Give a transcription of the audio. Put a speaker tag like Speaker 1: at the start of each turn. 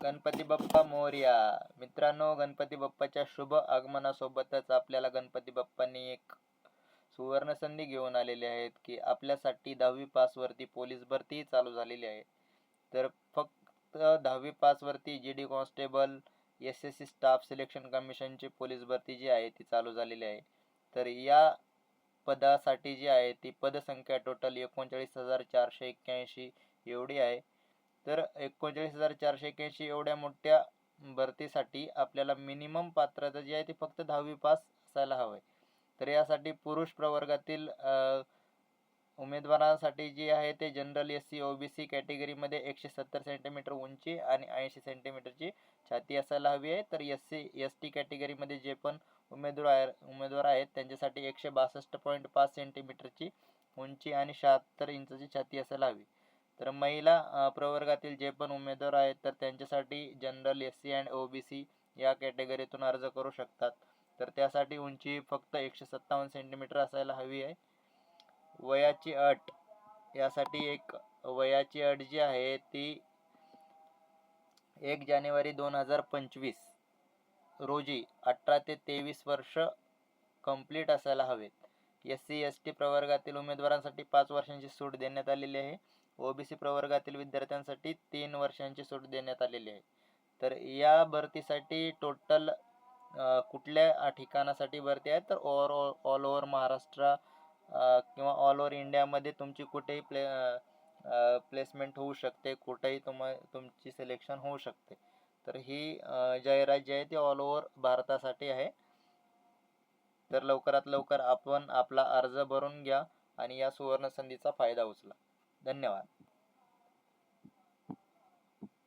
Speaker 1: गणपती बाप्पा मोरया. मित्रांनो, गणपती बाप्पाच्या शुभ आगमनासोबतच आपल्याला गणपती बाप्पांनी एक सुवर्ण संधी घेऊन आलेले आहेत की आपल्यासाठी 10वी पास वरती पोलीस भरती चालू झालेली आहे. तर फक्त 10वी पास वरती GD constable, SSC staff selection कमिशनची पोलीस भरती जी आहे ती चालू झालेली आहे. तर या पदासाठी जी आहे ती पदसंख्या टोटल 39,481 एवढी आहे. तर 39,481 एवढ्या मोठ्या भरतीसाठी आपल्याला मिनिमम पात्रता जी आहे ती फक्त 10वी पास असायला हवे. तर यासाठी पुरुष प्रवर्गातील उमेदवारांसाठी जी आहे ते जनरल SC OBC कॅटेगरीमध्ये 170 सेंटीमीटर उंची आणि 80 सेंटीमीटरची छाती असायला हवी आहे. तर SC ST कॅटेगरीमध्ये जे पण उमेदवार आहेत त्यांच्यासाठी 162.5 सेंटीमीटरची उंची आणि 76 इंचाची छाती असायला हवी. तर महिला प्रवर्गातील जे पण उमेदवार आहेत तर त्यांच्यासाठी जनरल SC अँड OBC या कॅटेगरीतून अर्ज करू शकतात. तर त्यासाठी उंची फक्त 157 सेंटीमीटर असायला हवी आहे. वयाची अट, यासाठी एक वयाची अट जी आहे ती 1 जानेवारी 2025 रोजी 18 ते 23 वर्ष कंप्लीट असायला हवेत. SC ST प्रवर्गातील उमेदवारांसाठी 5 वर्षांची सूट देण्यात आलेली आहे. OBC प्रवर्गातील विद्यार्थ्यांसाठी 3 वर्षांची सूट देण्यात आलेली आहे. तर या भरतीसाठी टोटल कुठल्या ठिकाणासाठी भरती आहे तर ऑल ओव्हर महाराष्ट्र किंवा ऑल ओव्हर इंडियामध्ये तुमची कुठेही प्लेसमेंट होऊ शकते, कुठेही तुमची सिलेक्शन होऊ शकते. तर ही जाहिरात जी आहे ती ऑल ओव्हर भारतासाठी आहे. तर लवकरात लवकर आपण आपला अर्ज भरून घ्या आणि या सुवर्ण संधीचा फायदा उचला. धन्यवाद.